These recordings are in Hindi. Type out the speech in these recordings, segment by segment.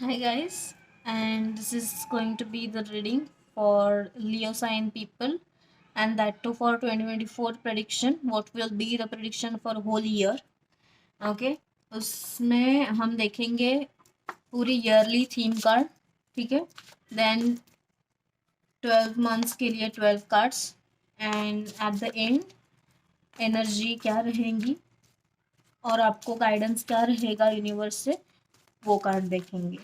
Hi guys, and this is going to be the reading for Leo sign people, and that too for 2024 prediction. What will be the prediction for whole year? Okay, उसमें हम देखेंगे पूरी ईयरली थीम कार्ड, ठीक है. देन 12 मंथ्स के लिए 12 cards, and at the end energy क्या रहेंगी और आपको गाइडेंस क्या रहेगा यूनिवर्स से, वो कार्ड देखेंगे.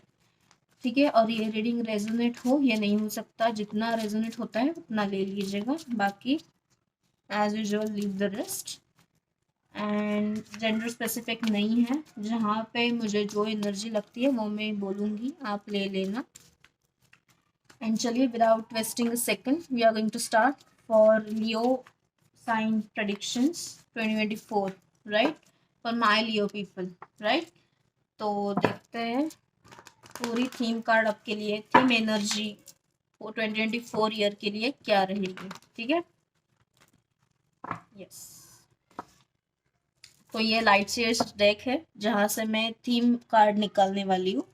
ठीक है. और ये रीडिंग रेजोनेट हो या नहीं हो सकता, जितना रेजोनेट होता है उतना ले लीजिएगा, बाकी as usual leave the rest. And gender specific नहीं है, जहाँ पे मुझे जो एनर्जी लगती है वो मैं बोलूँगी, आप ले लेना. एंड चलिए without wasting a second we are going to start for Leo sign predictions 2024, right, for my Leo people, right. तो देखते हैं पूरी थीम कार्ड आपके लिए, थीम एनर्जी 2024 ईयर के लिए क्या रहेगी. ठीक है. यस. तो ये लाइट शेयर्स डेक है जहाँ से मैं थीम कार्ड निकालने वाली हूँ,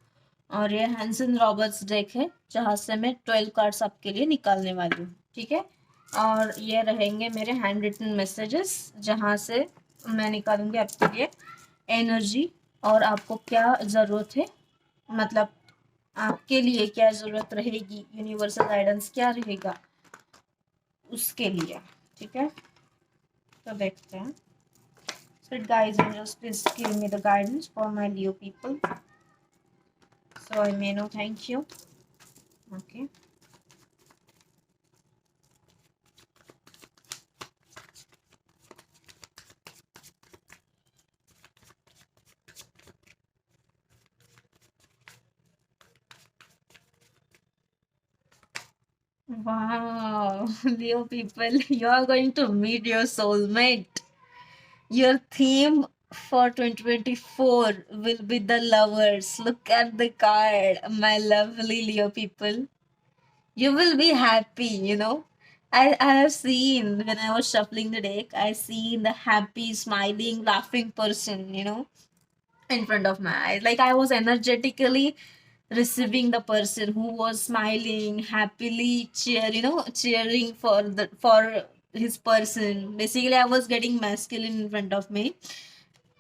और ये हैंसन रॉबर्ट्स डेक है जहाँ से मैं 12 कार्ड्स आपके लिए निकालने वाली हूँ. ठीक है. और ये रहेंगे मेरे हैंड रिटन मैसेजेस जहाँ से मैं निकालूंगी आपके लिए एनर्जी, और आपको क्या ज़रूरत है, मतलब आपके लिए क्या ज़रूरत रहेगी, यूनिवर्सल गाइडेंस क्या रहेगा उसके लिए. ठीक है. तो देखते हैं. So guys, angels, please give me the guidance for my Leo people, so I may know. Thank you. Okay. Wow, Leo people, you are going to meet your soulmate. Your theme for 2024 will be the lovers. Look at the card, my lovely Leo people. You will be happy. I have seen when I was shuffling the deck, I seen the happy, smiling, laughing person, in front of my eyes. Like I was energetically receiving the person who was smiling, happily cheering for his person. Basically, I was getting masculine in front of me.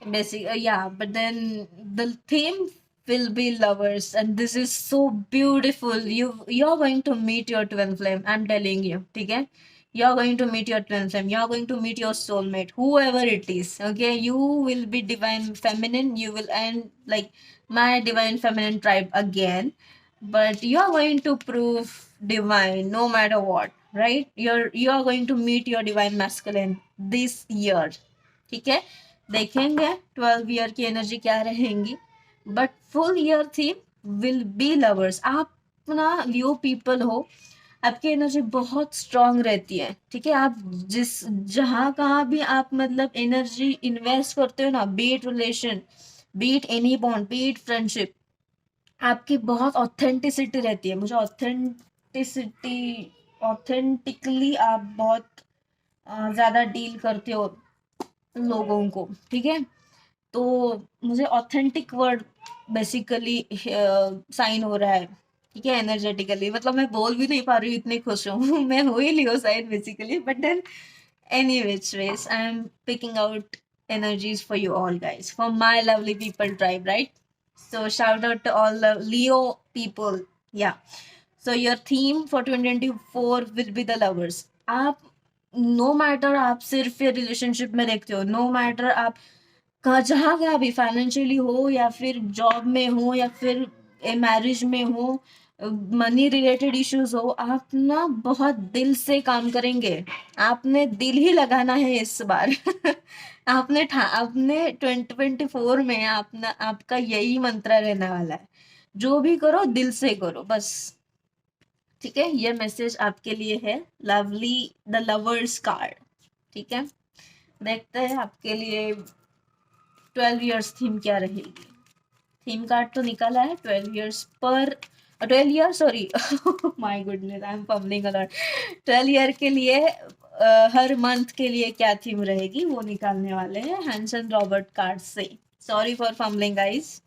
Basically, yeah. But then the theme will be lovers, and this is so beautiful. You're going to meet your twin flame. I'm telling you, okay? You're going to meet your twin flame. You're going to meet your soulmate, whoever it is. Okay, you will be divine feminine. You will end like my divine feminine tribe again, but you are going to prove divine no matter what, right? You are going to meet your divine masculine this year. ठीक है. देखेंगे 12 ईयर की एनर्जी क्या रहेंगी, but full year theme will be lovers. आप ना लियो पीपल हो, आपकी एनर्जी बहुत स्ट्रांग रहती है. ठीक है. आप जिस जहाँ कहाँ भी आप मतलब एनर्जी इन्वेस्ट करते हो ना, beat relation, beat any bond, beat friendship, आपकी बहुत ऑथेंटिसिटी रहती है. मुझे ऑथेंटिकली आप बहुत ज़्यादा डील करते हो लोगों को. ठीक है. तो मुझे ऑथेंटिक वर्ड बेसिकली साइन हो रहा है. ठीक है. एनर्जेटिकली मतलब मैं बोल भी नहीं पा रही हूँ, इतनी खुश हूँ. मैं हो ही Leo sign basically, but then any which ways I am picking out energies for you all guys, for my lovely people tribe, right? So shout out to all the Leo people. Yeah. So your theme for 2024 will be the lovers. आप नो मैटर आप सिर्फ ये रिलेशनशिप में देखते हो, नो मैटर आप कहाँ जहाँ का भी फाइनेंशियली हो, या फिर जॉब में हो, या फिर मैरिज में हो, मनी रिलेटेड इश्यूज हो, आप ना बहुत दिल से काम करेंगे. आपने दिल ही लगाना है इस बार. आपने 2024 में आपना आपका यही मंत्र रहने वाला है, जो भी करो दिल से करो बस. ठीक है. ये मैसेज आपके लिए है, लवली द लवर्स कार्ड. ठीक है. देखते हैं आपके लिए 12 ईयर्स थीम क्या रहेगी. थीम कार्ड तो निकाला है 12 ईयर्स पर, 12 year sorry, my goodness I am fumbling a lot. 12 year के लिए हर मंथ के लिए क्या थीम रहेगी वो निकालने वाले हैं हैंसन रॉबर्ट कार्ड से. Sorry for fumbling guys.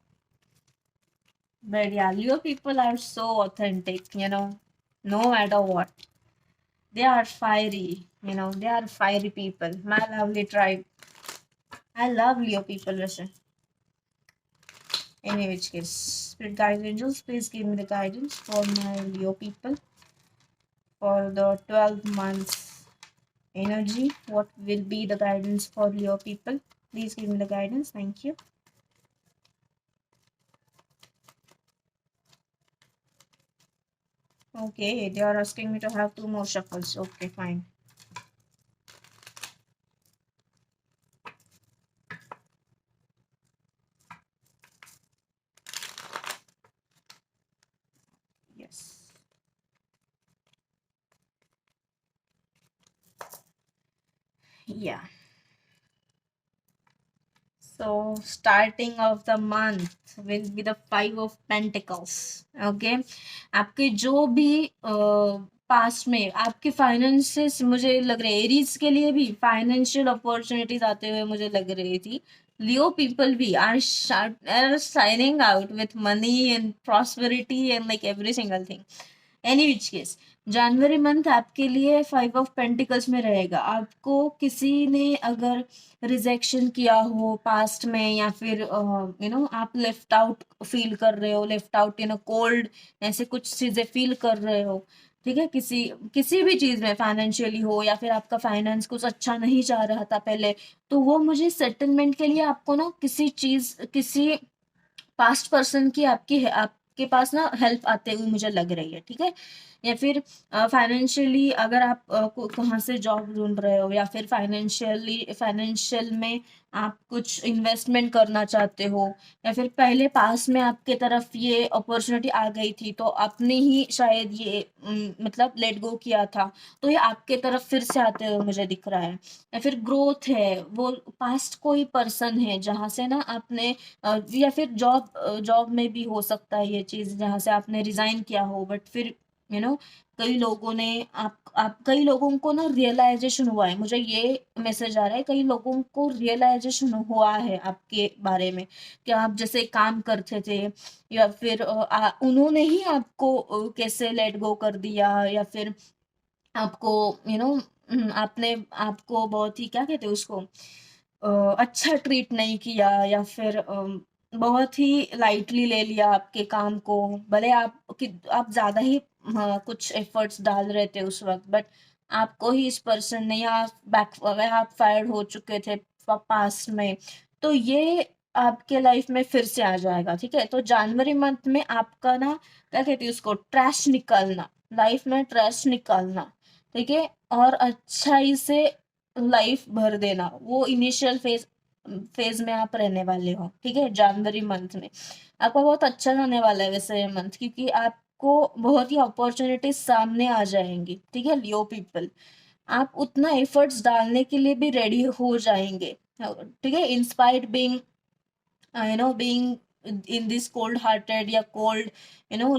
But yeah, Leo people are so authentic, no matter what. They are fiery, they are fiery people. My lovely tribe. I love Leo people, listen. Any which case, spirit guides angels, please give me the guidance for my Leo people for the 12 months energy. What will be the guidance for Leo people? Please give me the guidance. Thank you. Okay, they are asking me to have 2 more shuffles. Okay, fine. Yes. Yeah. So starting of the month will be the 5 of Pentacles. Okay, आपके जो भी पास्ट में आपके फाइनेंसेस मुझे लग रहे एरीज के लिए भी फाइनेंशियल अपॉर्चुनिटीज आते हुए मुझे लग रही थी. Leo people भी are signing out with money and prosperity and like every single thing. Any which case January month आपके लिए 5 of Pentacles में रहेगा. आपको किसी ने अगर रिजेक्शन किया हो पास्ट में या फिर आप लेफ्ट आउट फील कर रहे हो, left out in a cold, ऐसे कुछ चीजें फील कर रहे हो, ठीक है, किसी किसी भी चीज में फाइनेंशियली हो या फिर आपका फाइनेंस कुछ अच्छा नहीं जा रहा था पहले, तो वो मुझे सेटलमेंट के लिए आपको ना किसी पास्ट पर्सन की आपके पास ना हेल्प आते हुए मुझे लग रही है, ठीक है. या फिर फाइनेंशियली अगर आप कहाँ से जॉब ढूंढ रहे हो या फिर फाइनेंशियल में आप कुछ इन्वेस्टमेंट करना चाहते हो या फिर पहले पास में आपके तरफ ये अपॉर्चुनिटी आ गई थी तो आपने ही शायद ये मतलब लेट गो किया था, तो ये आपके तरफ फिर से आते हुए मुझे दिख रहा है. या फिर ग्रोथ है, वो पास्ट कोई पर्सन है जहाँ से ना आपने या फिर जॉब में भी हो सकता है ये चीज जहाँ से आपने रिजाइन किया हो, बट फिर यू नो कई लोगों ने आप कई लोगों को ना रियलाइजेशन हुआ है, मुझे ये मैसेज आ रहा है, कई लोगों को रियलाइजेशन हुआ है आपके बारे में कि आप जैसे काम करते थे या फिर उन्होंने ही आपको कैसे लेट गो कर दिया या फिर आपको यू नो आपने आपको बहुत ही क्या कहते हैं उसको अच्छा ट्रीट नहीं किया या फिर बहुत ही लाइटली ले लिया आपके काम को, भले आप ज्यादा ही कुछ एफर्ट्स डाल रहे थे उस वक्त, बट आपको ही इस पर्सन ने या आप फायर्ड हो चुके थे पास्ट में, तो ये आपके लाइफ में फिर से आ जाएगा, ठीक है. तो जनवरी मंथ में आपका ना क्या कहते हैं उसको ट्रैश निकालना, लाइफ में ट्रैश निकालना, ठीक है, और अच्छाई से लाइफ भर देना, वो इनिशियल फेज में आप रहने वाले हो, ठीक है. जनवरी मंथ में आपका बहुत अच्छा जाने वाला है वैसे ये मंथ, क्योंकि आपको बहुत ही अपॉर्चुनिटीज सामने आ जाएंगी, ठीक है. लियो पीपल आप उतना एफर्ट्स डालने के लिए भी रेडी हो जाएंगे, ठीक है. Inspired being being in this cold hearted या cold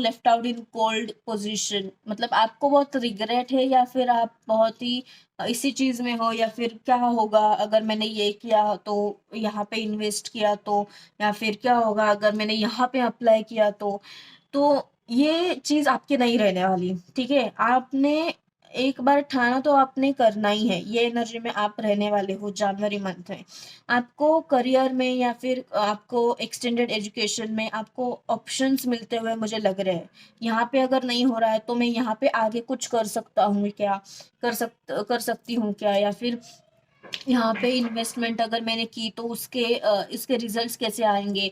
left out in cold position, मतलब आपको बहुत रिग्रेट है या फिर आप बहुत ही इसी चीज में हो, या फिर क्या होगा अगर मैंने ये किया तो यहाँ पे इन्वेस्ट किया तो, या फिर क्या होगा अगर मैंने यहाँ पे अप्लाई किया तो ये चीज आपकी नहीं रहने वाली, ठीक है. आपने एक बार ठाना तो आपने करना ही है, ये एनर्जी में आप रहने वाले हो जनवरी मंथ में. आपको करियर में या फिर आपको एक्सटेंडेड एजुकेशन में आपको ऑप्शंस मिलते हुए मुझे लग रहे हैं. यहाँ पे अगर नहीं हो रहा है तो मैं यहाँ पे आगे कुछ कर सकता हूँ क्या, कर सकती हूँ क्या, या फिर यहाँ पे इन्वेस्टमेंट अगर मैंने की तो इसके रिजल्ट्स कैसे आएंगे,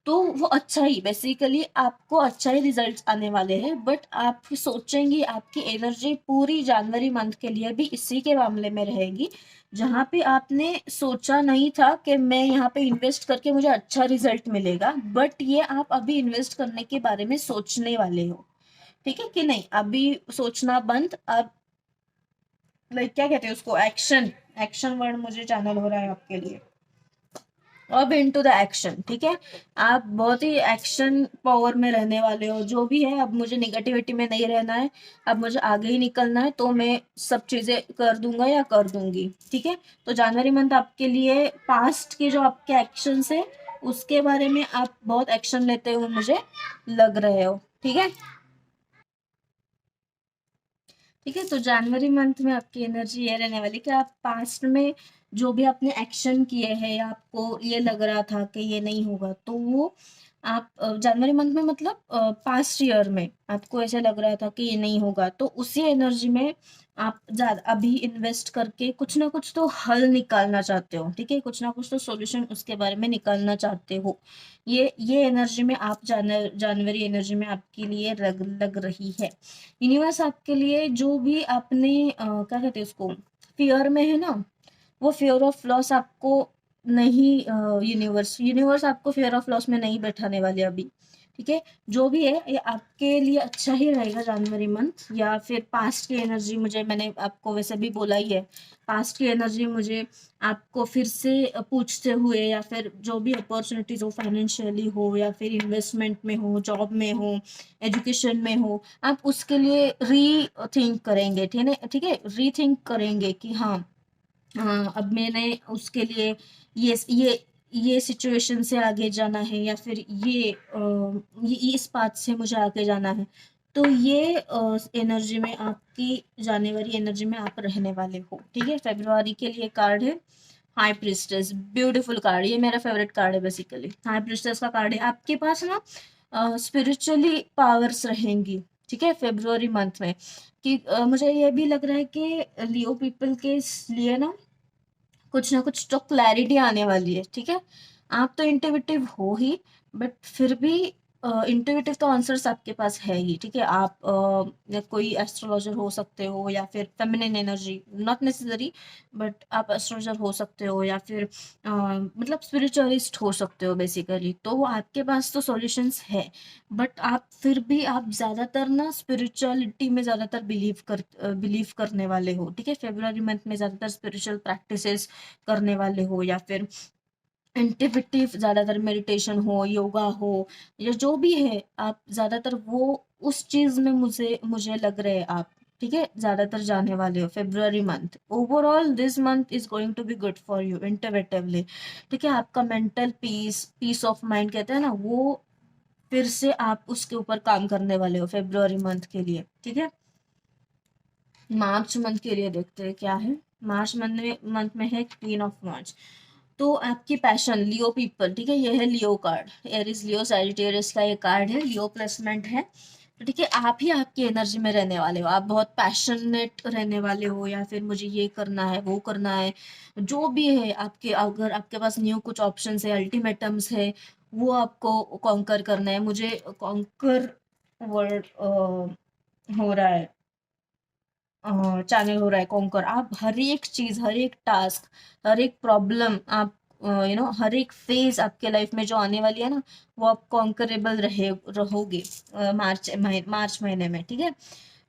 तो वो अच्छा ही बेसिकली आपको अच्छा ही रिजल्ट्स आने वाले हैं. बट आप सोचेंगी आपकी एनर्जी पूरी जनवरी मंथ के लिए भी इसी के मामले में रहेगी जहाँ पे आपने सोचा नहीं था कि मैं यहाँ पे इन्वेस्ट करके मुझे अच्छा रिजल्ट मिलेगा, बट ये आप अभी इन्वेस्ट करने के बारे में सोचने वाले हो, ठीक है कि नहीं. अभी सोचना बंद, अब लाइक क्या कहते हैं उसको एक्शन, एक्शन वर्ड मुझे चैनल हो रहा है आपके लिए. अब इनटू द एक्शन, ठीक है. आप बहुत ही एक्शन पावर में रहने वाले हो, जो भी है अब मुझे निगेटिविटी में नहीं रहना है, अब मुझे आगे ही निकलना है, तो मैं सब चीजें कर दूंगा या कर दूंगी, ठीक है. तो जनवरी मंथ आपके लिए पास्ट के जो आपके एक्शन है उसके बारे में आप बहुत एक्शन लेते हुए मुझे लग रहे हो। ठीक है, ठीक है। तो जनवरी मंथ में आपकी एनर्जी ये रहने वाली कि आप पास्ट में जो भी आपने एक्शन किए हैं या आपको ये लग रहा था कि ये नहीं होगा, तो वो आप जनवरी मंथ में मतलब पास्ट ईयर में आपको ऐसा लग रहा था कि ये नहीं होगा, तो उसी एनर्जी में आप ज्यादा अभी इन्वेस्ट करके कुछ ना कुछ तो हल निकालना चाहते हो। ठीक है, कुछ ना कुछ तो सॉल्यूशन उसके बारे में निकालना चाहते हो। ये एनर्जी में आप जनवरी एनर्जी में आपके लिए लग रही है। यूनिवर्स आपके लिए जो भी आपने क्या कहते हैं उसको, फियर में है ना, वो फियर ऑफ लॉस आपको नहीं, यूनिवर्स आपको फियर ऑफ लॉस में नहीं बैठाने वाले अभी। ठीक है, जो भी है ये आपके लिए अच्छा ही रहेगा जनवरी मंथ। या फिर पास्ट की एनर्जी, मुझे मैंने आपको वैसे भी बोला ही है, पास्ट की एनर्जी मुझे आपको फिर से पूछते हुए, या फिर जो भी अपॉर्चुनिटीज हो, फाइनेंशियली हो या फिर इन्वेस्टमेंट में हो, जॉब में हो, एजुकेशन में हो, आप उसके लिए री थिंक करेंगे। रीथिंक करेंगे कि हाँ, अब मैंने उसके लिए ये सिचुएशन से आगे जाना है, या फिर ये इस बात से मुझे आगे जाना है। तो ये एनर्जी में आपकी जनवरी एनर्जी में आप रहने वाले हो। ठीक है, फेब्रुआरी के लिए कार्ड है हाई प्रिस्टेस, ब्यूटीफुल कार्ड, ये मेरा फेवरेट कार्ड है बेसिकली। हाई प्रिस्टेस का कार्ड है आपके पास ना, स्पिरिचुअली पावर्स रहेंगी। ठीक है, फेब्रुआरी मंथ में कि मुझे ये भी लग रहा है कि लियो पीपल के लिए ना कुछ ना कुछ तो क्लैरिटी आने वाली है। ठीक है, आप तो इंट्यूटिव हो ही, बट फिर भी इंट्यूटिव तो आंसर्स आपके पास है ही। ठीक है, आप या कोई एस्ट्रोलॉजर हो सकते हो, या फिर feminine energy, not necessary, but आप एस्ट्रोलॉजर हो सकते हो, या फिर मतलब स्पिरिचुअलिस्ट हो सकते हो बेसिकली। तो आपके पास तो सॉल्यूशंस है, बट आप फिर भी आप ज्यादातर ना स्पिरिचुअलिटी में ज्यादातर बिलीव करने वाले हो। ठीक है, फेब्रुआरी मंथ में ज्यादातर स्पिरिचुअल प्रैक्टिसेस करने वाले हो, या फिर इंटिविटिव ज्यादातर मेडिटेशन हो, योगा हो, या जो भी है, आप ज्यादातर वो उस चीज में मुझे मुझे लग रहे हैं आप। ठीक है, ज्यादातर जाने वाले हो February month. Overall this month is going to be good for you intuitively. ठीक है, आपका मेंटल पीस ऑफ माइंड कहते हैं ना, वो फिर से आप उसके ऊपर काम करने वाले हो फेब्रुआरी मंथ के लिए। ठीक है, मार्च मंथ के लिए देखते हैं क्या है। मार्च मंथ में है क्वीन ऑफ वांड्स। तो आपकी पैशन लियो पीपल, ठीक है, ये है लियो कार्ड, एरिस लियो सैजिटेरियस का ये कार्ड है, लियो प्लेसमेंट है। तो ठीक है, आप ही आपकी एनर्जी में रहने वाले हो, आप बहुत पैशनेट रहने वाले हो, या फिर मुझे ये करना है वो करना है, जो भी है आपके, अगर आपके पास न्यू कुछ ऑप्शंस है, अल्टीमेटम्स है, वो आपको कॉन्कर करना है। मुझे कॉन्कर वर्ड हो रहा है, चैनल हो रहा है कॉन्कर। आप हर एक चीज, हर एक टास्क, हर एक प्रॉब्लम आप हर एक फेज आपके लाइफ में जो आने वाली है ना, वो आप कॉन्करेबल रहोगे मार्च महीने में। ठीक है,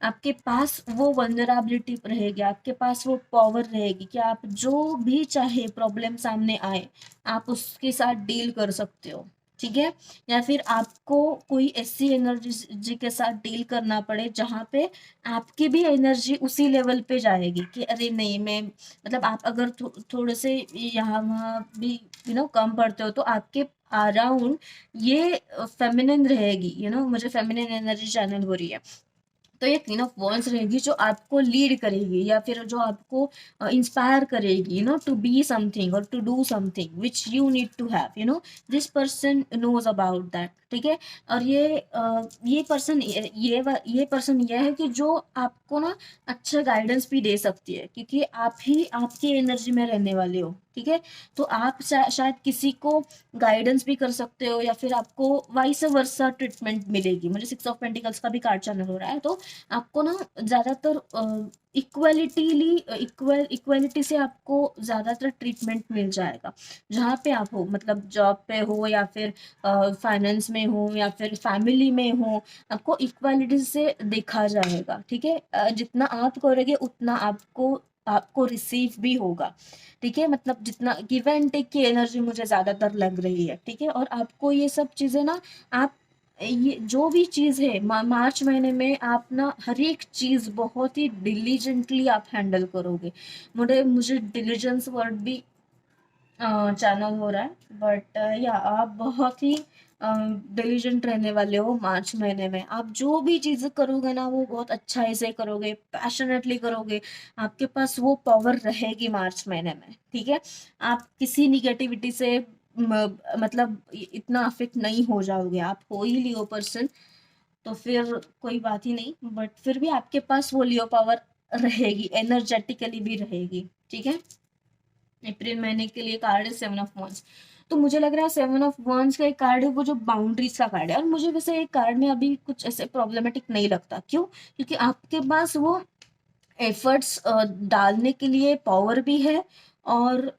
आपके पास वो वल्नरेबिलिटी रहेगी, आपके पास वो पावर रहेगी कि आप जो भी चाहे प्रॉब्लम सामने आए, आप उसके साथ डील कर सकते हो। ठीक है, या फिर आपको कोई ऐसी एनर्जी के साथ डील करना पड़े जहां पे आपकी भी एनर्जी उसी लेवल पे जाएगी कि अरे नहीं, मैं मतलब आप अगर थोड़े से यहाँ वहाँ भी कम पड़ते हो, तो आपके अराउंड ये फेमिनिन रहेगी। मुझे फेमिनिन एनर्जी चैनल हो रही है। तो ये क्वीन ऑफ वॉन्ड्स रहेगी जो आपको लीड करेगी, या फिर जो आपको इंस्पायर करेगी, टू बी समथिंग और to do something which you need to have, this person knows about that. ठीक है, और ये पर्सन ये पर्सन ये है कि जो आपको ना अच्छा गाइडेंस भी दे सकती है, क्योंकि आप ही आपकी एनर्जी में रहने वाले हो। ठीक है, तो आप शायद किसी को गाइडेंस भी कर सकते हो, या फिर आपको वाइस वर्सा ट्रीटमेंट मिलेगी। मुझे 6 ऑफ पेंटिकल्स का भी कार्ड चैनल हो रहा है, तो आपको ना ज्यादातर इक्वलिटी से आपको ज्यादातर ट्रीटमेंट मिल जाएगा जहाँ पे आप हो, मतलब जॉब पे हो, या फिर फाइनेंस में हो, या फिर फैमिली में हो, आपको इक्वालिटी से देखा जाएगा। ठीक है, जितना आप करोगे उतना आपको आपको रिसीव भी होगा। ठीक है, मतलब जितना गिव एंड टेक की एनर्जी मुझे ज्यादातर लग रही है। ठीक है, और आपको ये सब चीजें ना, आप ये जो भी चीज है मार्च महीने में आप ना हर एक चीज बहुत ही डिलीजेंटली आप हैंडल करोगे। मुझे डिलीजेंस वर्ड भी चैनल हो रहा है, बट या आप बहुत ही डिलीजेंट रहने वाले हो मार्च महीने में। आप जो भी चीजें करोगे ना वो बहुत अच्छाई से करोगे, पैशनेटली करोगे। आपके पास वो पावर रहेगी मार्च महीने में, ठीक है। आप किसी निगेटिविटी से मतलब इतना अफेक्ट नहीं हो जाओगे। आप हो ही लियो पर्सन, तो फिर कोई बात ही नहीं, बट फिर भी आपके पास वो लियो पावर रहेगी, एनर्जेटिकली भी रहेगी, ठीक है। अप्रैल महीने के लिए कार्ड है 7 ऑफ वंस। तो मुझे लग रहा है 7 ऑफ वंस का एक कार्ड है वो जो बाउंड्रीज का कार्ड है, और मुझे वैसे एक कार्ड में अभी कुछ ऐसे प्रॉब्लमेटिक नहीं लगता। क्यों? क्योंकि आपके पास वो एफर्ट्स डालने के लिए पावर भी है, और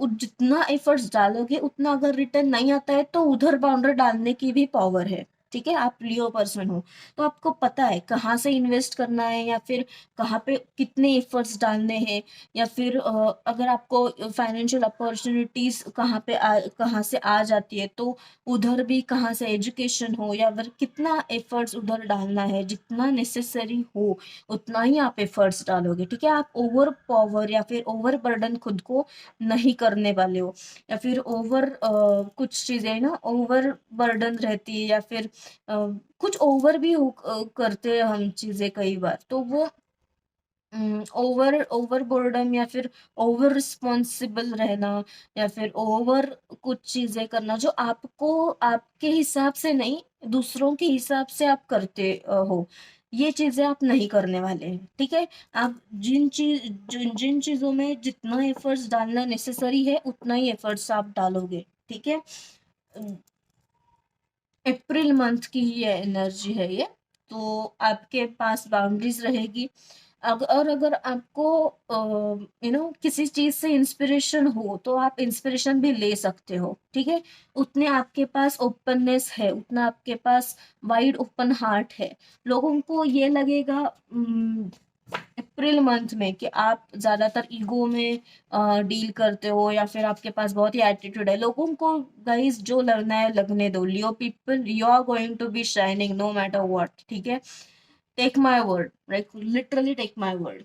जितना एफर्ट्स डालोगे उतना अगर रिटर्न नहीं आता है तो उधर बाउंड्री डालने की भी पावर है, ठीक है। आप लियो पर्सन हो, तो आपको पता है कहाँ से इन्वेस्ट करना है, या फिर कहाँ पे कितने एफर्ट्स डालने हैं, या फिर अगर आपको फाइनेंशियल अपॉर्चुनिटीज कहाँ से आ जाती है, तो उधर भी कहाँ से एजुकेशन हो, या फिर कितना एफर्ट्स उधर डालना है। जितना नेसेसरी हो उतना ही आप एफर्ट्स डालोगे, ठीक है। आप ओवर पावर या फिर ओवर बर्डन खुद को नहीं करने वाले हो, या फिर ओवर कुछ चीजें ना ओवर बर्डन रहती है, या फिर कुछ ओवर भी करते हैं हम चीजें कई बार, तो वो ओवर ओवर बोर्डम, या फिर ओवर रिस्पॉन्सिबल रहना, या फिर ओवर कुछ चीजें करना जो आपको आपके हिसाब से नहीं, दूसरों के हिसाब से आप करते हो, ये चीजें आप नहीं करने वाले हैं, ठीक है। आप जिन चीजों में जितना एफर्ट्स डालना नेसेसरी है उतना ही एफर्ट्स आप डालोगे, ठीक है। अप्रैल मंथ की ही ये एनर्जी है ये। तो आपके पास बाउंड्रीज रहेगी। और अगर आपको किसी चीज से इंस्पिरेशन हो तो आप इंस्पिरेशन भी ले सकते हो, ठीक है। उतने आपके पास ओपननेस है, उतना आपके पास वाइड ओपन हार्ट है। लोगों को ये लगेगा अप्रैल मंथ में कि आप ज्यादातर ईगो में डील करते हो, या फिर आपके पास बहुत ही एटीट्यूड है। लोगों को गाइस जो लगना है लगने दो। Leo people, you are going to be shining no matter what, ठीक है। Take my word, like literally take my word,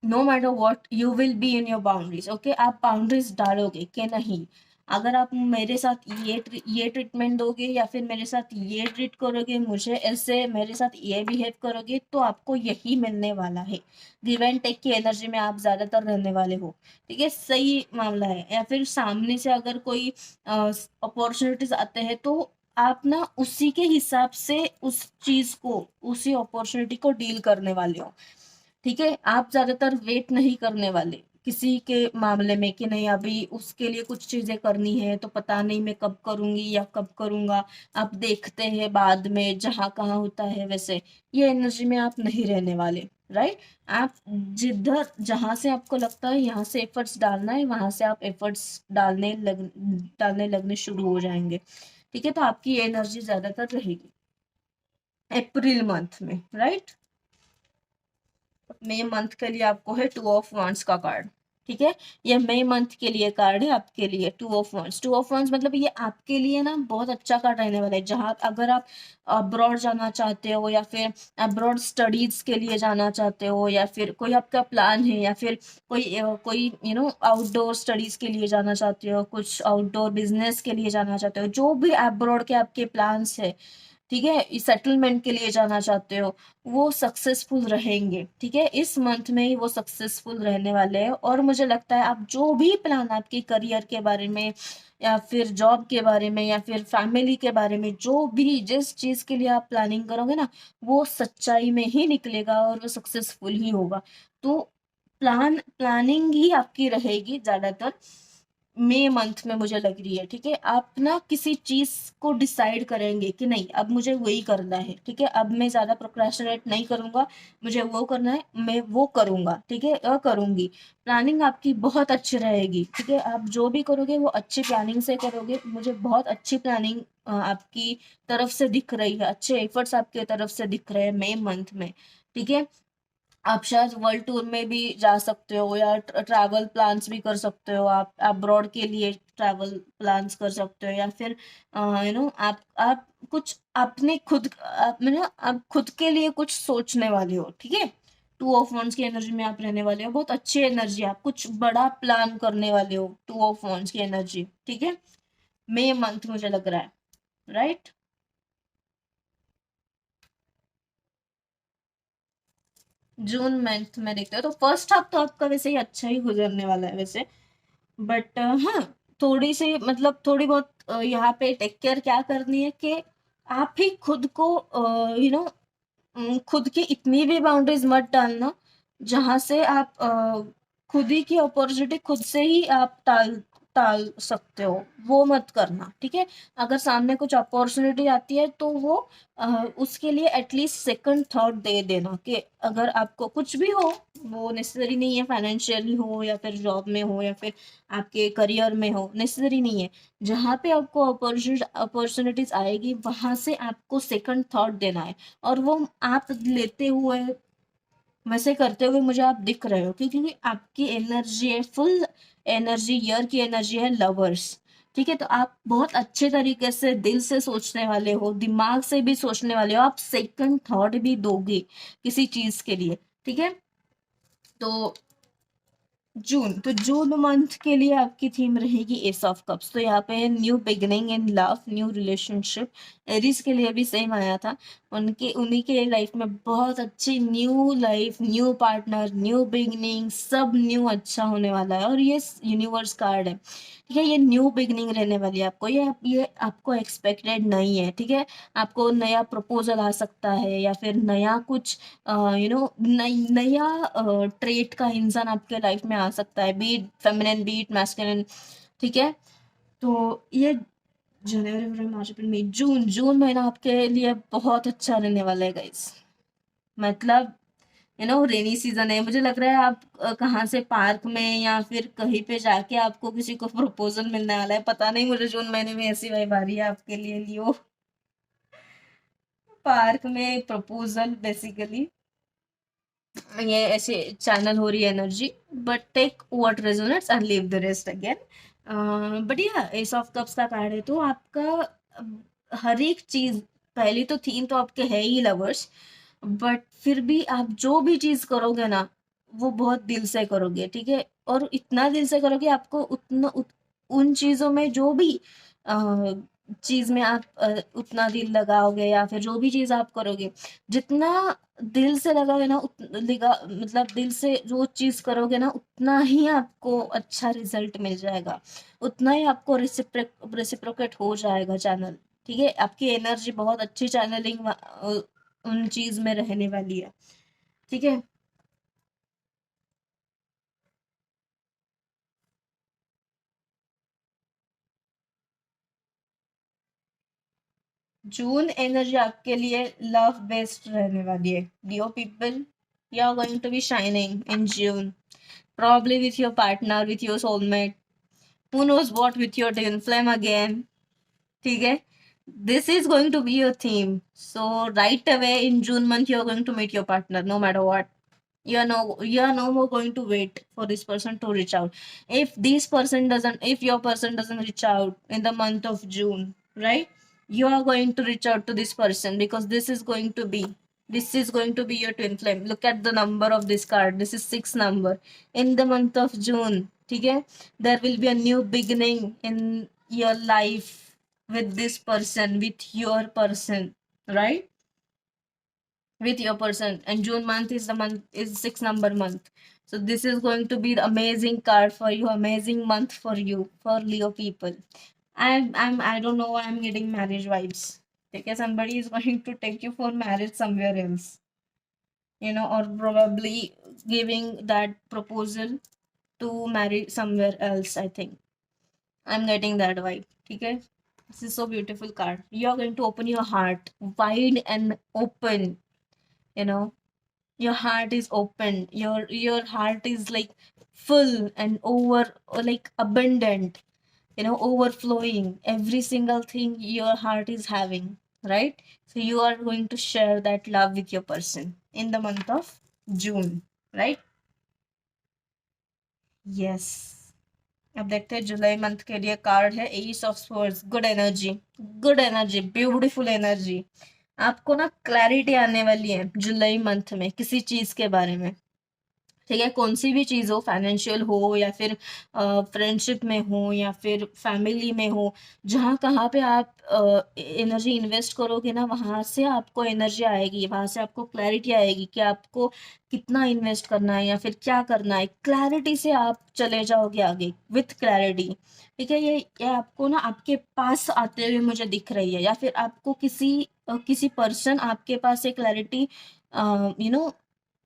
no matter what you will be in your boundaries, okay. आप बाउंड्रीज डालोगे कि नहीं, अगर आप मेरे साथ ये ट्रीटमेंट दोगे, या फिर मेरे साथ ये ट्रीट करोगे, मुझे ऐसे मेरे साथ ये बिहेव करोगे, तो आपको यही मिलने वाला है। गिव एंड टेक की एनर्जी में आप ज्यादातर रहने वाले हो, ठीक है। सही मामला है। या फिर सामने से अगर कोई अपॉर्चुनिटीज आते हैं, तो आप ना उसी के हिसाब से उस चीज को, उसी अपॉर्चुनिटी को डील करने वाले हो, ठीक है। आप ज्यादातर वेट नहीं करने वाले किसी के मामले में कि नहीं अभी उसके लिए कुछ चीजें करनी है तो पता नहीं मैं कब करूंगी या कब करूंगा, आप देखते हैं बाद में, जहां कहाँ होता है वैसे। ये एनर्जी में आप नहीं रहने वाले, राइट। आप जिधर जहां से आपको लगता है यहाँ से एफर्ट्स डालना है, वहां से आप एफर्ट्स डालने लगने शुरू हो जाएंगे, ठीक है। तो आपकी ये एनर्जी ज्यादातर रहेगी अप्रैल मंथ में, राइट। मई मंथ के लिए आपको है 2 ऑफ वंस का कार्ड, ठीक है। ये मई मंथ के लिए कार्ड है आपके लिए 2 ऑफ वंस। 2 ऑफ वंस मतलब ये आपके लिए ना बहुत अच्छा कार्ड रहने वाला है। जहां अगर आप अब्रॉड जाना चाहते हो, या फिर अब्रॉड स्टडीज के लिए जाना चाहते हो, या फिर कोई आपका प्लान है, या फिर कोई आउटडोर स्टडीज के लिए जाना चाहते हो, कुछ आउटडोर बिजनेस के लिए जाना चाहते हो, जो भी अब्रॉड के आपके प्लान्स है, ठीक है, सेटलमेंट के लिए जाना चाहते हो, वो सक्सेसफुल रहेंगे, ठीक है। इस मंथ में ही वो सक्सेसफुल रहने वाले हैं। और मुझे लगता है आप जो भी प्लान आपके करियर के बारे में, या फिर जॉब के बारे में, या फिर फैमिली के बारे में, जो भी जिस चीज के लिए आप प्लानिंग करोगे ना, वो सच्चाई में ही निकलेगा और वो सक्सेसफुल ही होगा। तो प्लानिंग ही आपकी रहेगी ज्यादातर मई मंथ में, मुझे लग रही है, ठीक है। आप ना किसी चीज को डिसाइड करेंगे कि नहीं अब मुझे वही करना है, ठीक है। अब मैं ज्यादा प्रोक्रेस्टिनेट नहीं करूंगा, मुझे वो करना है, मैं वो करूंगा, ठीक है, करूंगी। प्लानिंग आपकी बहुत अच्छी रहेगी, ठीक है। आप जो भी करोगे वो अच्छी प्लानिंग से करोगे। मुझे बहुत अच्छी प्लानिंग आपकी तरफ से दिख रही है, अच्छे एफर्ट्स आपके तरफ से दिख रहे हैं मई मंथ में, ठीक है। आप शायद वर्ल्ड टूर में भी जा सकते हो, या ट्रैवल प्लान्स भी कर सकते हो। आप अब्रॉड के लिए ट्रैवल प्लान्स कर सकते हो, या फिर आप कुछ अपने खुद आप खुद के लिए कुछ सोचने वाले हो, ठीक है। टू ऑफ वंस की एनर्जी में आप रहने वाले हो, बहुत अच्छी एनर्जी, आप कुछ बड़ा प्लान करने वाले हो, टू ऑफ वंस की एनर्जी, ठीक है, मई मंथ मुझे लग रहा है, राइट। जून मंथ में देखते हो तो फर्स्ट हाफ तो आपका वैसे ही अच्छा ही गुजरने वाला है वैसे, बट हाँ, थोड़ी सी मतलब थोड़ी बहुत यहाँ पे टेक केयर क्या करनी है कि आप ही खुद को यू नो खुद की इतनी भी बाउंड्रीज मत डालना जहां से आप खुद ही की अपॉर्चुनिटी खुद से ही आप टाल टाल सकते हो, वो मत करना, ठीक है। अगर सामने कुछ अपॉर्चुनिटी आती है तो वो उसके लिए एटलीस्ट सेकंड थॉट दे देना कि अगर आपको कुछ भी हो, वो नेसेसरी नहीं है फाइनेंशियली हो या फिर जॉब में हो या फिर आपके करियर में हो, नेसेसरी नहीं है, जहाँ पे आपको अपॉर्चुनिटीज आएगी वहां से आपको सेकंड थॉट देना है। और वो आप लेते हुए, वैसे करते हुए मुझे आप दिख रहे हो, क्योंकि आपकी एनर्जी है फुल एनर्जी, ईयर की एनर्जी है लवर्स, ठीक है। तो आप बहुत अच्छे तरीके से दिल से सोचने वाले हो, दिमाग से भी सोचने वाले हो, आप सेकंड थॉट भी दोगे किसी चीज के लिए, ठीक है। तो जून, तो जून मंथ के लिए आपकी थीम रहेगी एस ऑफ कप्स। तो यहाँ पे है new beginning in love, new relationship. Aries के लिए भी सेम आया था, उनके उन्हीं के लाइफ में बहुत अच्छी new life, new partner, new beginning, सब न्यू अच्छा होने वाला है। और ये यूनिवर्स कार्ड है, ठीक है, ये न्यू बिगनिंग रहने वाली है आपको, ये आपको एक्सपेक्टेड नहीं है, ठीक है। आपको नया प्रपोजल आ सकता है या फिर नया कुछ नया ट्रेट का इंसान आपके लाइफ में आ सकता है, बीट फेमिनिन बीट मैस्कुलिन, ठीक है। तो ये जनवरी फरवरी मार्च अप्रैल मई जून, जून महीना आपके लिए बहुत अच्छा रहने वाला है गाइस। मतलब रेनी सीजन है, मुझे लग रहा है आप कहाँ से पार्क में या फिर कहीं पे जाके आपको किसी को प्रपोजल मिलने वाला है, पता नहीं, मुझे जून महीने में ऐसी वाइब आ रही है आपके लिए लियो, पार्क में प्रपोजल बेसिकली, ये ऐसे चैनल हो रही है energy, but take what resonates and leave the rest again. But yeah ace of cups का कार्ड है तो आपका हर एक चीज, पहली तो थीम तो आपके है ही लवर्स, बट फिर भी आप जो भी चीज करोगे ना, वो बहुत दिल से करोगे, ठीक है। और इतना दिल से करोगे, आपको उन चीजों में जो भी चीज में आप उतना दिल लगाओगे या फिर जो भी चीज आप करोगे, जितना दिल से लगाओगे ना, मतलब दिल से जो चीज करोगे ना, उतना ही आपको अच्छा रिजल्ट मिल जाएगा, उतना ही आपको रेसिप्रोकेट हो जाएगा चैनल, ठीक है। आपकी एनर्जी बहुत अच्छी चैनलिंग उन चीज में रहने वाली है, ठीक है। जून एनर्जी आपके लिए लव बेस्ड रहने वाली है, Leo people, you are going to be shining in June, probably with your partner, with your soulmate, who knows what, with your twin flame again, ठीक है। This is going to be your theme. So right away in June month, you are going to meet your partner, no matter what. You are no more going to wait for this person to reach out. If your person doesn't reach out in the month of June, right? You are going to reach out to this person because this is going to be your twin flame. Look at the number of this card. This is 6 number. In the month of June, okay, there will be a new beginning in your life with this person, with your person, right? With your person. And June month is the month, is 6 number month. So this is going to be the amazing card for you, amazing month for you, for Leo people. I don't know why I'm getting marriage vibes. Because somebody is going to take you for marriage somewhere else, or probably giving that proposal to marry somewhere else, I think. I'm getting that vibe. Okay? This is so beautiful card. You're going to open your heart wide and open, you know. Your heart is open. Your heart is like full and over, or like abundant, overflowing. Every single thing your heart is having, right? So you are going to share that love with your person in the month of June, right? Yes. अब देखते हैं जुलाई मंथ के लिए कार्ड है ace of swords, good energy, good energy, beautiful energy, आपको ना क्लैरिटी आने वाली है जुलाई मंथ में किसी चीज के बारे में। ठीक है, कौन सी भी चीज हो, फाइनेंशियल हो या फिर फ्रेंडशिप में हो या फिर फैमिली में हो, जहाँ कहाँ पे आप एनर्जी इन्वेस्ट करोगे ना, वहां से आपको एनर्जी आएगी, वहां से आपको क्लैरिटी आएगी कि आपको कितना इन्वेस्ट करना है या फिर क्या करना है। क्लैरिटी से आप चले जाओगे आगे, विथ क्लैरिटी। ठीक है, ये आपको ना आपके पास आते हुए मुझे दिख रही है, या फिर आपको किसी पर्सन आपके पास से क्लैरिटी यू नो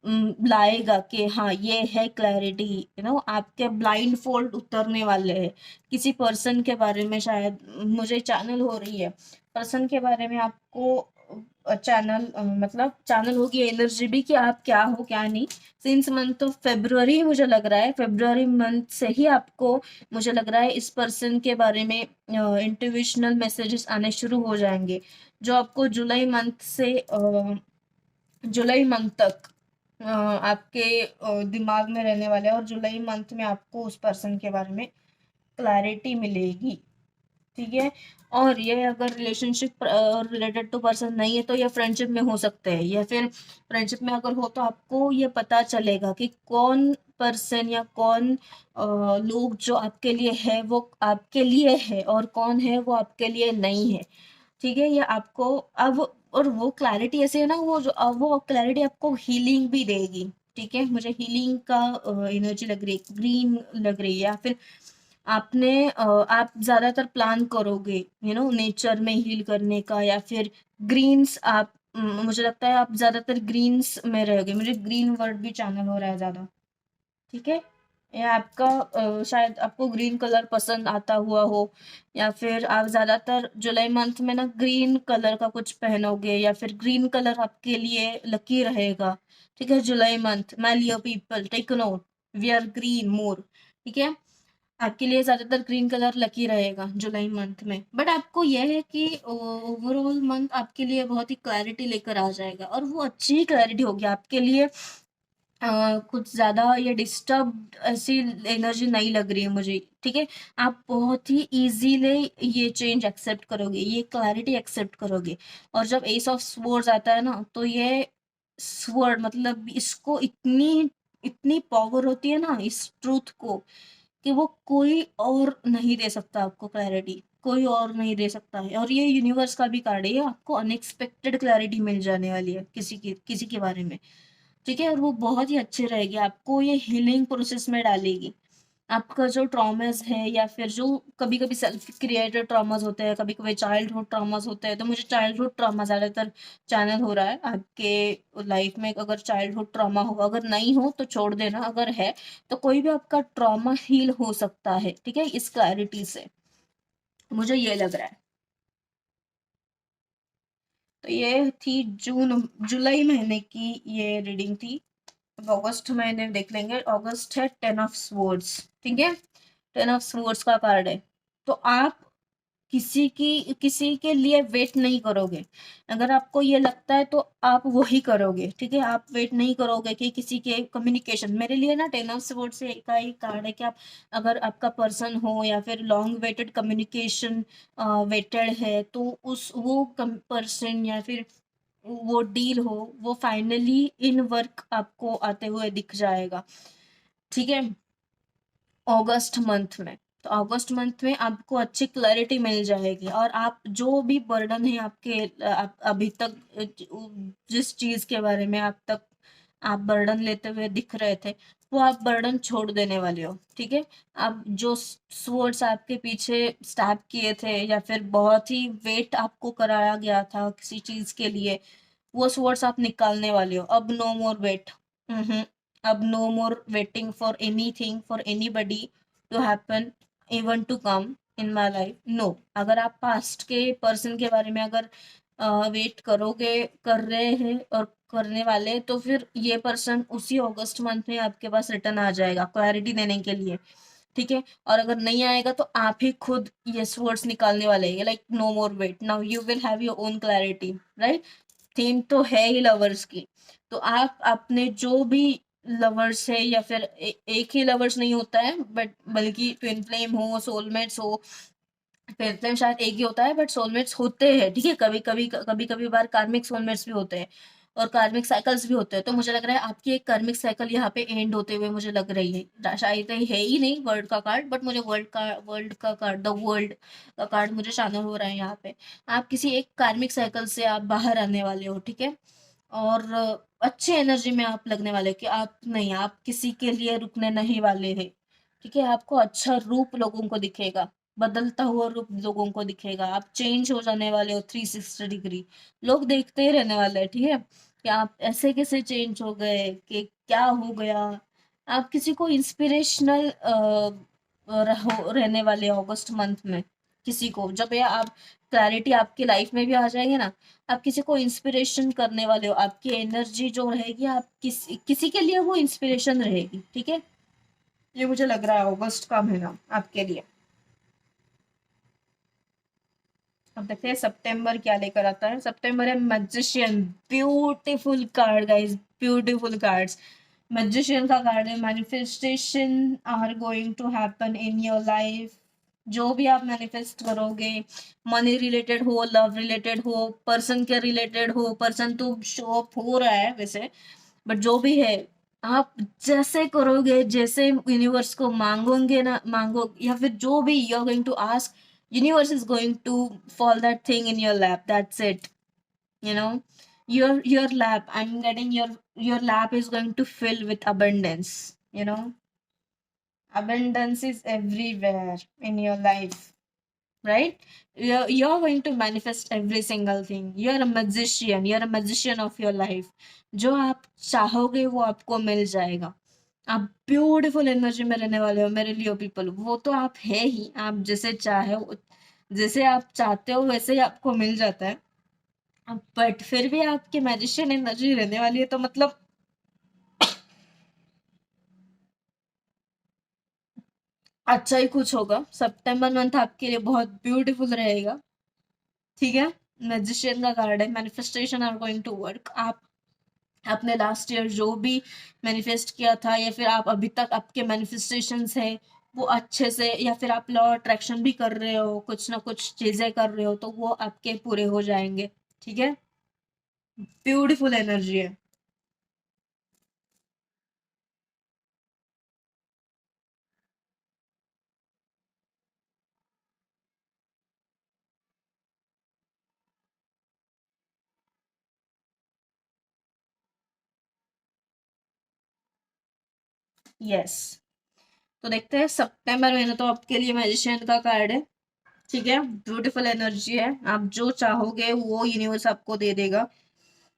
लाएगा कि हाँ ये है क्लैरिटी। आपके ब्लाइंड फोल्ड उतरने वाले हैं किसी पर्सन के बारे में, शायद मुझे चैनल हो रही है पर्सन के बारे में आपको। चैनल मतलब चैनल होगी एनर्जी भी कि आप क्या हो क्या नहीं। सिंस मंथ ऑफ फेब्रुअरी मुझे लग रहा है, फेब्रुअरी मंथ से ही आपको मुझे लग रहा है इस पर्सन के बारे में इंट्यूशनल मैसेजेस आने शुरू हो जाएंगे, जो आपको जुलाई मंथ तक आपके दिमाग में रहने वाले हैं, और जुलाई मंथ में आपको उस पर्सन के बारे में क्लैरिटी मिलेगी। ठीक है, और ये अगर रिलेशनशिप रिलेटेड टू पर्सन नहीं है तो ये फ्रेंडशिप में हो सकते हैं, या फिर फ्रेंडशिप में अगर हो तो आपको ये पता चलेगा कि कौन पर्सन या कौन लोग जो आपके लिए है वो आपके लिए है, और कौन है वो आपके लिए नहीं है। ठीक है, ये आपको अब, और वो क्लैरिटी ऐसे है ना, वो क्लैरिटी आपको हीलिंग भी देगी। ठीक है, मुझे हीलिंग का एनर्जी लग रही है, ग्रीन लग रही है, या फिर आप ज्यादातर प्लान करोगे नेचर में हील करने का, या फिर ग्रीन्स आप मुझे लगता है आप ज्यादातर ग्रीन्स में रहोगे, मुझे ग्रीन वर्ड भी चैनल हो रहा है ज्यादा। ठीक है, या आपका शायद आपको ग्रीन कलर पसंद आता हुआ हो, या फिर आप ज्यादातर जुलाई मंथ में ना ग्रीन कलर का कुछ पहनोगे, या फिर ग्रीन कलर आपके लिए लकी रहेगा। ठीक है, July month my Leo people take note, wear green more. ठीक है, आपके लिए ज्यादातर ग्रीन कलर लकी रहेगा जुलाई मंथ में, बट आपको यह है कि ओवरऑल मंथ आपके लिए बहुत ही क्लैरिटी लेकर आ जाएगा, और वो अच्छी क्लैरिटी होगी आपके लिए। कुछ ज्यादा ये डिस्टर्ब ऐसी एनर्जी नहीं लग रही है मुझे। ठीक है, आप बहुत ही इजीली ये चेंज एक्सेप्ट करोगे, ये क्लैरिटी एक्सेप्ट करोगे। और जब एस ऑफ स्वर्ड्स आता है ना, तो ये स्वर्ड मतलब इसको इतनी इतनी पावर होती है ना इस ट्रूथ को, कि वो कोई और नहीं दे सकता आपको क्लैरिटी, कोई और नहीं दे सकता है। और ये यूनिवर्स का भी कार्ड है, ये आपको अनएक्सपेक्टेड क्लैरिटी मिल जाने वाली है किसी के बारे में। ठीक है, और वो बहुत ही अच्छी रहेगी, आपको ये हीलिंग प्रोसेस में डालेगी। आपका जो ट्रॉमास है, या फिर जो कभी कभी सेल्फ क्रिएटेड ट्रॉमास होते हैं, कभी कभी चाइल्डहुड ट्रॉमास होते हैं, तो मुझे चाइल्डहुड ट्रॉमा ज्यादातर चैनल हो रहा है आपके लाइफ में। अगर चाइल्डहुड ट्रॉमा हो, अगर नहीं हो तो छोड़ देना, अगर है तो कोई भी आपका ट्रॉमा हील हो सकता है। ठीक है, इस क्लैरिटी से मुझे ये लग रहा है। तो ये थी जुलाई महीने की ये रीडिंग थी। अब अगस्त महीने देख लेंगे। अगस्त है 10 ऑफ स्वर्ड्स। ठीक है, 10 ऑफ स्वर्ड्स का कार्ड है। तो आप किसी के लिए वेट नहीं करोगे। अगर आपको ये लगता है तो आप वही करोगे। ठीक है, आप वेट नहीं करोगे कि किसी के कम्युनिकेशन। मेरे लिए ना 10 ऑफ स्वर्ड्स से का एक कार्ड है कि आप, अगर आपका पर्सन हो या फिर लॉन्ग वेटेड कम्युनिकेशन वेटेड है, तो उस वो पर्सन या फिर वो डील हो, वो फाइनली इन वर्क आपको आते हुए दिख जाएगा। ठीक है, अगस्त मंथ में, तो अगस्त मंथ में आपको अच्छी क्लैरिटी मिल जाएगी, और आप जो भी बर्डन है आपके अभी तक जिस चीज के बारे में आप बर्डन लेते हुए दिख रहे थे, वो आप बर्डन छोड़ देने वाले हो। ठीक है, अब जो स्वर्ड्स आपके पीछे स्टैब किए थे, या फिर बहुत ही वेट आपको कराया गया था किसी चीज के लिए, वो स्वर्ड्स आप निकालने वाले हो। अब नो मोर वेट। अब no more waiting for anything, for anybody to happen, even to come in my life. No, अगर आप पास्ट के पर्सन के बारे में अगर वेट करोगे, कर रहे हैं और करने वाले, तो फिर ये पर्सन उसी अगस्त मंथ में आपके पास रिटर्न आ जाएगा क्लैरिटी देने के लिए। ठीक है, और अगर नहीं आएगा तो आप ही खुद ये वर्ड्स निकालने वाले हैं, like no more wait, now you will have your own clarity. Right, theme तो है ही लवर्स की। तो आप अपने जो भी लवर्स है, या फिर एक ही लवर्स नहीं होता है, बट बल्कि ट्विन फ्लेम हो, सोलमेट्स हो, ट्विन फ्लेम शायद एक ही होता है, बट सोलमेट्स होते हैं, ठीक है, कभी कभी बार कार्मिक सोलमेट्स भी होते हैं और कार्मिक साइकिल्स भी होते हैं। तो मुझे लग रहा है आपकी एक कार्मिक साइकिल यहाँ पे एंड होते हुए मुझे लग रही है, शायद है ही नहीं वर्ल्ड का कार्ड, बट मुझे वर्ल्ड का कार्ड, द वर्ल्ड का कार्ड मुझे शामिल हो रहा है यहाँ पे। आप किसी एक कार्मिक साइकिल से आप बाहर आने वाले हो, ठीक है, और अच्छी एनर्जी में आप लगने वाले हो कि आप नहीं, आप किसी के लिए रुकने नहीं वाले हैं, ठीक है। आपको अच्छा रूप लोगों को दिखेगा, बदलता हुआ रूप लोगों को दिखेगा, आप चेंज हो जाने वाले हो 360 डिग्री। लोग देखते ही रहने वाले हैं, ठीक है, कि आप ऐसे कैसे चेंज हो गए, कि क्या हो गया। आप किसी को इंस्पिरेशनल रहने वाले अगस्त मंथ में। किसी को जब ये आप क्लैरिटी आपकी लाइफ में भी आ जाएगी ना, आप किसी को इंस्पिरेशन करने वाले हो, आपकी एनर्जी जो रहेगी, आप किसी के लिए वो इंस्पिरेशन रहेगी, ठीक है। ये मुझे लग रहा है अगस्त का महीना आपके लिए। अब देखते हैं सितंबर क्या लेकर आता है। सितंबर है magician, beautiful card guys, beautiful cards. Magician का कार्ड है, manifestation are going to happen in your life. जो भी आप मैनिफेस्ट करोगे, मनी रिलेटेड हो, लव रिलेटेड हो, पर्सन के रिलेटेड हो, पर्सन तो शो अप हो रहा है वैसे, बट जो भी है, आप जैसे करोगे, जैसे यूनिवर्स को मांगोगे ना, मांगो या फिर जो भी you are going to ask, universe is going to fall that thing in your lap, that's it, you know. Your lap, I'm getting your lap is going to fill with abundance, you know. Abundance is everywhere in your life, right? You're going to manifest every single thing. You're a magician of your life. जो आप चाहोगे वो आपको मिल जाएगा। आप ब्यूटीफुल एनर्जी में रहने वाले हो मेरे लियो पीपल, वो तो आप है ही, आप जैसे चाहे हो, जैसे आप चाहते हो वैसे ही आपको मिल जाता है। बट फिर भी आपकी मैजिशियन एनर्जी रहने वाली है, तो मतलब अच्छा ही कुछ होगा। सितंबर मंथ आपके लिए बहुत ब्यूटीफुल रहेगा, ठीक है। मैजिशियन का कार्ड है, manifestation are going to work. आप आपने लास्ट ईयर जो भी मैनिफेस्ट किया था, या फिर आप अभी तक आपके मैनिफेस्टेशंस है वो अच्छे से, या फिर आप लॉ अट्रैक्शन भी कर रहे हो, कुछ ना कुछ चीजें कर रहे हो, तो वो आपके पूरे हो जाएंगे, ठीक है। ब्यूटीफुल एनर्जी है। यस, तो देखते हैं सितंबर महीने तो आपके लिए मैजिशियन का कार्ड है, ठीक है। ब्यूटीफुल एनर्जी है, आप जो चाहोगे वो यूनिवर्स आपको दे देगा।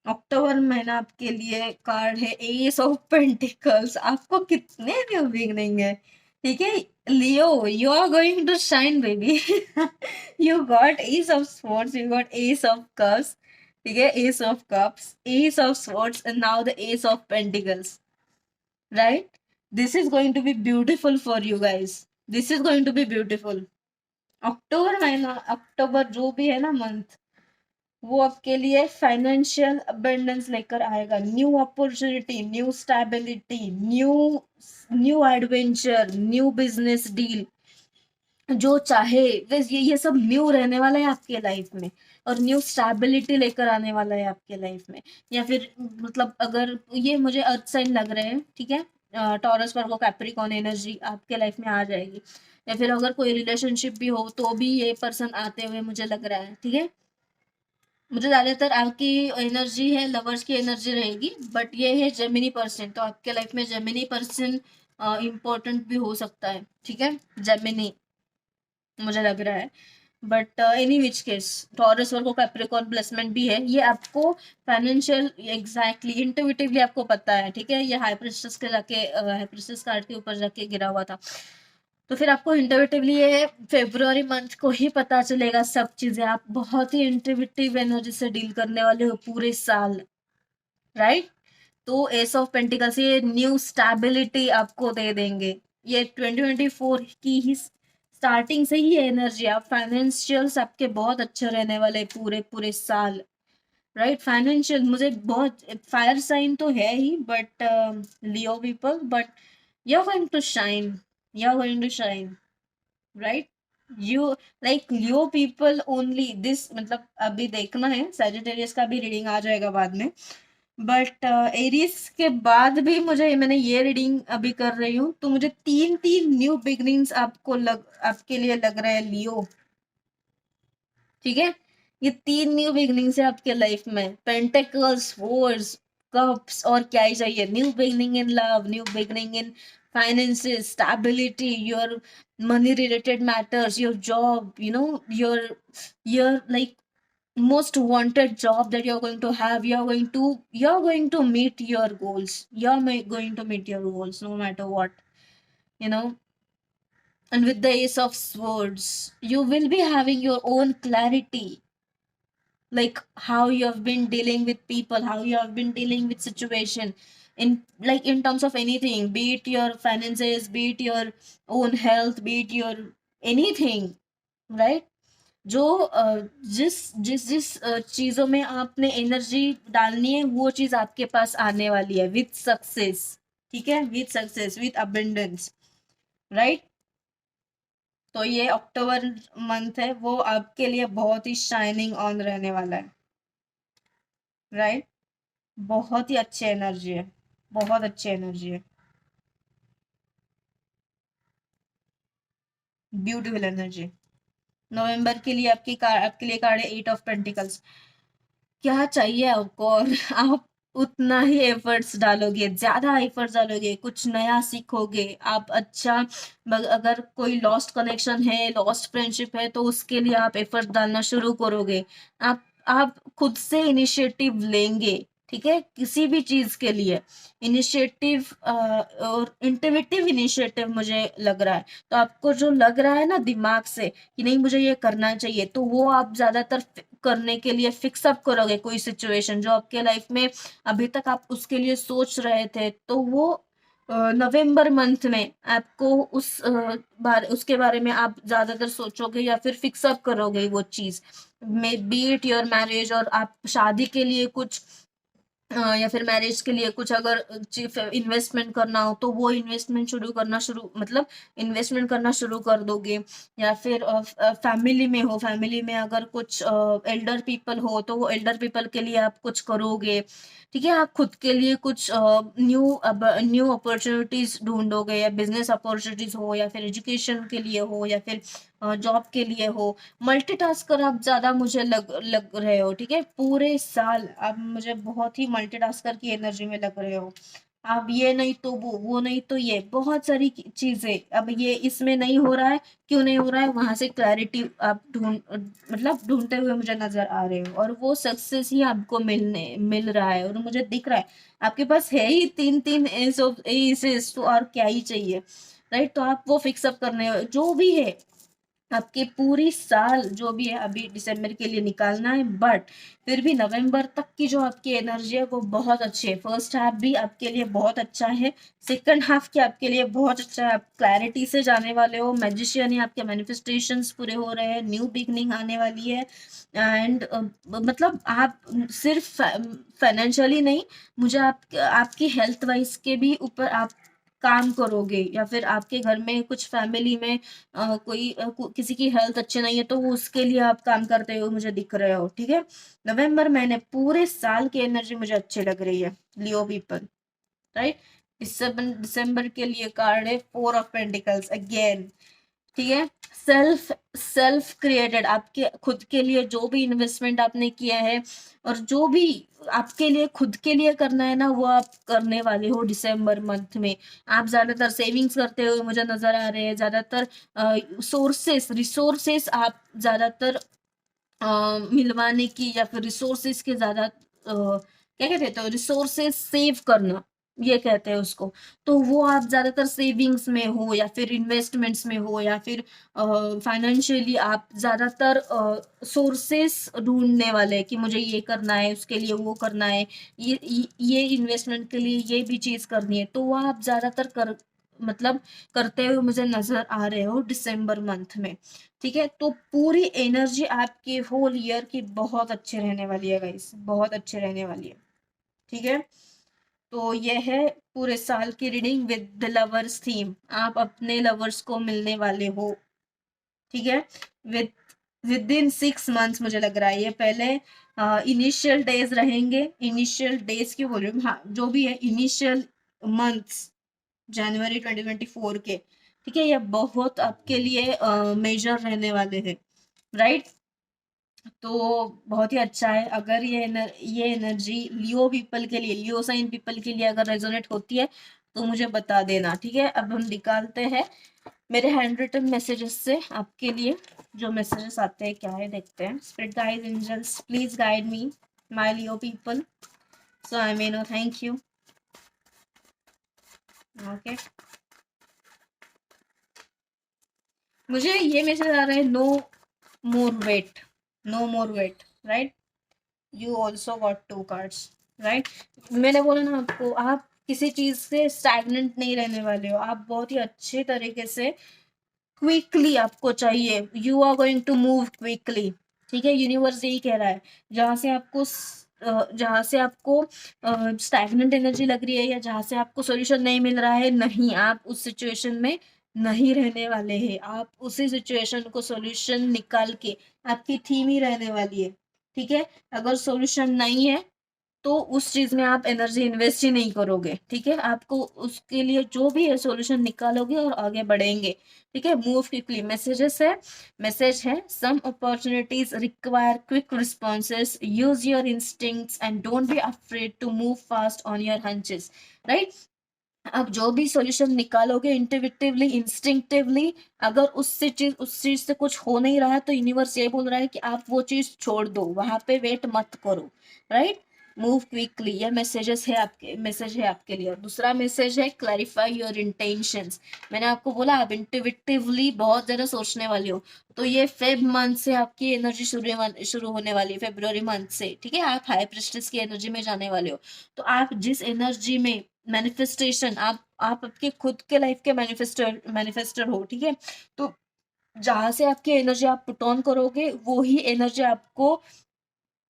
अक्टूबर महीना आपके लिए कार्ड है एस ऑफ पेंटिकल्स, आपको कितने न्यू बिगनिंग है, ठीक है। Leo, you are going to shine baby. You got ace of swords, you got ace of cups, ठीक है, ace of cups, ace of swords and now the ace of pentacles, right. This is going to be beautiful for you guys, this is going to be beautiful. अक्टूबर महीना, अक्टूबर जो भी है ना मंथ, वो आपके लिए फाइनेंशियल अबंडेंस लेकर आएगा, new opportunity, new stability, new new adventure, new business deal. जो चाहे बस ये सब न्यू रहने वाला है आपके लाइफ में, और न्यू स्टेबिलिटी लेकर आने वाला है आपके लाइफ में। या फिर मतलब अगर ये मुझे अर्थ साइन लग रहे हैं, ठीक है, टॉरस वर्गो कैप्रिकॉर्न एनर्जी आपके लाइफ में आ जाएगी। या फिर अगर कोई रिलेशनशिप भी हो तो भी ये पर्सन आते हुए मुझे लग रहा है, ठीक है। मुझे ज्यादातर आपकी एनर्जी है, लवर्स की एनर्जी रहेगी, बट ये है जेमिनी पर्सन, तो आपके लाइफ में जेमिनी पर्सन इम्पोर्टेंट भी हो सकता है, ठीक है। जेमिनी मुझे लग रहा है, but any which case Taurus Virgo Capricorn placement भी है, ये आपको फाइनेंशियल एग्जैक्टली इंट्यूटिवली आपको पता है, ठीक है। ये हाई प्रिस्टेस के जाके हाई प्रिस्टेस कार्ड के ऊपर जाके गिरा हुआ था, तो फिर आपको इंट्यूटिवली ये फेब्रुअरी मंथ को ही पता चलेगा सब चीजें। आप बहुत ही इंट्यूटिव एनर्जी से डील करने वाले हो पूरे साल, राइट। तो एस ऑफ पेंटिकल्स ये न्यू स्टेबिलिटी आपको दे देंगे। ये 2024 की ही स्टार्टिंग से ही एनर्जी, आप फाइनेंशियल्स आपके बहुत अच्छे रहने वाले पूरे पूरे साल, राइट। फाइनेंशियल मुझे बहुत, फायर साइन तो है ही, but Leo people, but you are going to shine, you are going to shine, right. You like Leo people only this, मतलब अभी देखना है, सैजिटेरियस का भी रीडिंग आ जाएगा बाद में, बट एरीज के बाद भी मुझे, मैंने ये रीडिंग अभी कर रही हूँ तो मुझे तीन तीन न्यू बिगनिंग्स आपके लिए लग रहा है लियो। ठीक है, ये तीन न्यू बिगनिंग्स है आपके लाइफ में, पेंटिकल्स, वॉर्स, कप्स, और क्या ही चाहिए। New beginning in love, new beginning in finances, stability, your money related matters, your job, your like most wanted job that you're going to have, you're going to meet your goals, going to meet your goals no matter what, you know. And with the ace of swords, you will be having your own clarity, like how you have been dealing with people, how you have been dealing with situation, in terms of anything, be it your finances, be it your own health, be it your anything, right? जो जिस जिस जिस चीजों में आपने एनर्जी डालनी है वो चीज आपके पास आने वाली है विथ सक्सेस। ठीक है, with success, with abundance, right. तो ये अक्टूबर मंथ है वो आपके लिए बहुत ही शाइनिंग ऑन रहने वाला है, राइट। बहुत ही अच्छी एनर्जी है, बहुत अच्छी एनर्जी है, ब्यूटीफुल एनर्जी। नवंबर के लिए आपके लिए कार्ड है एट ऑफ पेंटिकल्स। क्या चाहिए आपको, और आप उतना ही एफर्ट्स डालोगे, ज्यादा एफर्ट्स डालोगे, कुछ नया सीखोगे आप। अच्छा, अगर कोई लॉस्ट कनेक्शन है, लॉस्ट फ्रेंडशिप है, तो उसके लिए आप एफर्ट्स डालना शुरू करोगे। आप खुद से इनिशिएटिव लेंगे, ठीक है, किसी भी चीज के लिए इनिशिएटिव, और इंटुइटिव इनिशिएटिव मुझे लग रहा है। तो आपको जो लग रहा है ना दिमाग से कि नहीं मुझे ये करना चाहिए, तो वो आप ज्यादातर करने के लिए फिक्स अप करोगे। कोई सिचुएशन जो आपके लाइफ में अभी तक आप उसके लिए सोच रहे थे, तो वो नवंबर मंथ में आपको उसके बारे में आप ज्यादातर सोचोगे या फिर फिक्स अप करोगे वो चीज, may be it your marriage, और आप शादी के लिए कुछ या फिर मैरिज के लिए कुछ अगर इन्वेस्टमेंट करना हो, तो वो इन्वेस्टमेंट मतलब इन्वेस्टमेंट करना शुरू कर दोगे। या फिर फैमिली में हो, फैमिली में अगर कुछ एल्डर पीपल हो, तो वो एल्डर पीपल के लिए आप कुछ करोगे। ठीक है, आप खुद के लिए कुछ न्यू अपॉर्चुनिटीज ढूंढोगे, या बिजनेस अपॉर्चुनिटीज हो, या फिर एजुकेशन के लिए हो, या फिर जॉब के लिए हो। मल्टीटास्कर आप ज्यादा मुझे लग रहे हो, ठीक है, पूरे साल आप मुझे बहुत ही मल्टीटास्कर की एनर्जी में लग रहे हो। आप ये नहीं तो वो नहीं तो ये, बहुत सारी चीजें, अब ये इसमें नहीं हो रहा है, क्यों नहीं हो रहा है, वहां से क्लैरिटी आप ढूंढते हुए मुझे नजर आ रहे हो, और वो सक्सेस ही आपको मिल रहा है, और मुझे दिख रहा है आपके पास है ही तीन तीन एसेस, तो और क्या ही चाहिए, राइट। तो आप वो फिक्सअप करने जो भी है आपके पूरी साल जो भी है, अभी दिसंबर के लिए निकालना है, बट फिर भी नवंबर तक की जो आपकी एनर्जी है वो बहुत अच्छी है। फर्स्ट हाफ भी आपके लिए बहुत अच्छा है, सेकंड हाफ के आपके लिए बहुत अच्छा है। आप क्लैरिटी से जाने वाले हो, मैजिशियन ही आपके मैनिफेस्टेशंस पूरे हो रहे हैं, न्यू बिगनिंग आने वाली है। एंड मतलब आप सिर्फ फाइनेंशियली नहीं, मुझे आपकी हेल्थ वाइज के भी ऊपर आप काम करोगे, या फिर आपके घर में कुछ फैमिली में किसी की हेल्थ अच्छी नहीं है, तो वो उसके लिए आप काम करते हो मुझे दिख रहे हो। ठीक है, नवंबर महीने पूरे साल की एनर्जी मुझे अच्छी लग रही है लियो पीपल, राइट। दिसंबर के लिए कार्ड है फोर ऑफ पेंटिकल्स अगेन। ठीक है, सेल्फ सेल्फ क्रिएटेड, आपके खुद के लिए जो भी इन्वेस्टमेंट आपने किया है, और जो भी आपके लिए खुद के लिए करना है ना, वो आप करने वाले हो दिसंबर मंथ में। आप ज्यादातर सेविंग्स करते हुए मुझे नजर आ रहे हैं, ज्यादातर रिसोर्सेस आप ज्यादातर मिलवाने की, या फिर रिसोर्सेस के ज्यादा क्या कहते हैं, रिसोर्सेस सेव करना, ये कहते हैं उसको। तो वो आप ज्यादातर सेविंग्स में हो, या फिर इन्वेस्टमेंट्स में हो, या फिर फाइनेंशियली आप ज्यादातर सोर्सेस ढूंढने वाले हैं कि मुझे ये करना है, उसके लिए वो करना है, ये इन्वेस्टमेंट के लिए ये भी चीज करनी है, तो वो आप ज्यादातर मतलब करते हुए मुझे नजर आ रहे हो दिसंबर मंथ में। ठीक है, तो पूरी एनर्जी आपकी होल ईयर की बहुत अच्छी रहने वाली है गाइस, बहुत अच्छी रहने वाली है। ठीक है, तो यह है पूरे साल की reading with the lovers theme. आप अपने लवर्स को मिलने वाले हो, ठीक है, विद विद इन 6 मंथ्स मुझे लग रहा है ये पहले इनिशियल डेज रहेंगे, इनिशियल डेज क्यों बोल रही हूँ, हाँ जो भी है इनिशियल मंथ्स जनवरी 2024 के, ठीक है, ये बहुत आपके लिए मेजर रहने वाले हैं, राइट। तो बहुत ही अच्छा है, अगर ये एनर्जी लियो पीपल के लिए, लियो साइन पीपल के लिए अगर रेजोनेट होती है तो मुझे बता देना, ठीक है। अब हम निकालते हैं मेरे हैंड रिटन मैसेजेस से आपके लिए जो मैसेजेस आते हैं क्या है देखते हैं। Spirit guide angels please guide me my Leo people, so I may know, thank you. Okay, मुझे ये मैसेज आ रहा है, no more wait, no more wait, right. You also got 2 cards, right. मैंने बोला ना आपको, आप किसी चीज से स्टैग्नेंट नहीं रहने वाले हो, आप बहुत ही अच्छे तरीके से क्विकली आपको चाहिए, you are going to move quickly, ठीक है। यूनिवर्स यही कह रहा है, जहां से आपको जहां से आपको स्टैग्नेंट एनर्जी लग रही है या जहां से आपको सॉल्यूशन नहीं मिल रहा है, नहीं, आप उस सिचुएशन में नहीं रहने वाले हैं, आप उसी सिचुएशन को सॉल्यूशन निकाल के आपकी थीम ही रहने वाली है, ठीक है। अगर सॉल्यूशन नहीं है तो उस चीज में आप एनर्जी इन्वेस्ट ही नहीं करोगे, ठीक है। आपको उसके लिए जो भी है सॉल्यूशन निकालोगे और आगे बढ़ेंगे, ठीक है। मूव क्विकली मैसेजेस है, मैसेज है, some opportunities require quick responses, use your instincts and don't be afraid to move fast on your hunches, right. आप जो भी सॉल्यूशन निकालोगे इंट्यूटिवली, इंस्टिंक्टिवली, अगर उस चीज से कुछ हो नहीं रहा है तो यूनिवर्स ये बोल रहा है कि आप वो चीज छोड़ दो, वहां पे वेट मत करो, राइट। मूव क्विकली, ये मैसेज है आपके लिए। दूसरा मैसेज है क्लैरिफाई योर इंटेंशंस। मैंने आपको बोला आप इंट्यूटिवली बहुत ज्यादा सोचने वाली हो, तो ये फेब मंथ से आपकी एनर्जी शुरू होने वाली है, फेब्रुवरी मंथ से, ठीक है। आप हाई प्रेस्टिस की एनर्जी में जाने वाले हो, तो आप जिस एनर्जी में मैनिफेस्टेशन, आप आपके खुद के लाइफ के मैनिफेस्टर हो, ठीक है। तो जहां से आपकी एनर्जी आप पुट ऑन करोगे वो ही एनर्जी आपको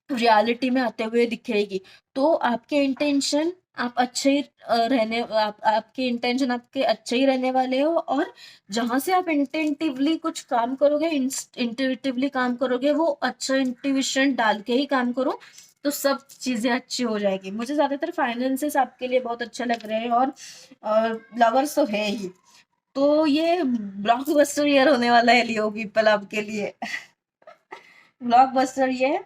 रियलिटी में आते हुए दिखेगी। तो आपके इंटेंशन आप अच्छे ही आपके इंटेंशन आपके अच्छे ही रहने वाले हो, और जहां से आप इंटेंटिवली कुछ काम करोगे, इंट्यूटिवली काम करोगे, वो अच्छा इंट्यूशन डाल के ही काम करो, तो सब चीजें अच्छी हो जाएगी। मुझे ज्यादातर फाइनेंसेस आपके लिए बहुत अच्छे लग रहे हैं, और लवर्स तो है ही, तो ये ब्लॉकबस्टर ईयर होने वाला है लियो पीपल आपके लिए। ब्लॉकबस्टर ये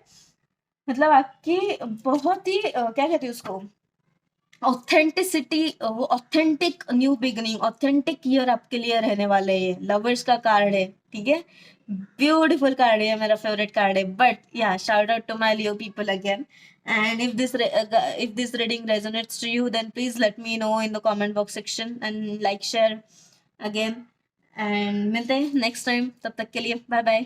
मतलब आपकी बहुत ही क्या कहते हैं उसको, ऑथेंटिसिटी, वो authentic new beginning, authentic year आपके लिए रहने वाले हैं। लवर्स का कार्ड है, ठीक है, ब्यूटीफुल कार्ड है, मेरा फेवरेट कार्ड है। But yeah shout out to my Leo people again, and if this reading resonates to you, then please let me know in the comment box section and like share again, and मिलते हैं नेक्स्ट टाइम, तब तक के लिए बाय बाय।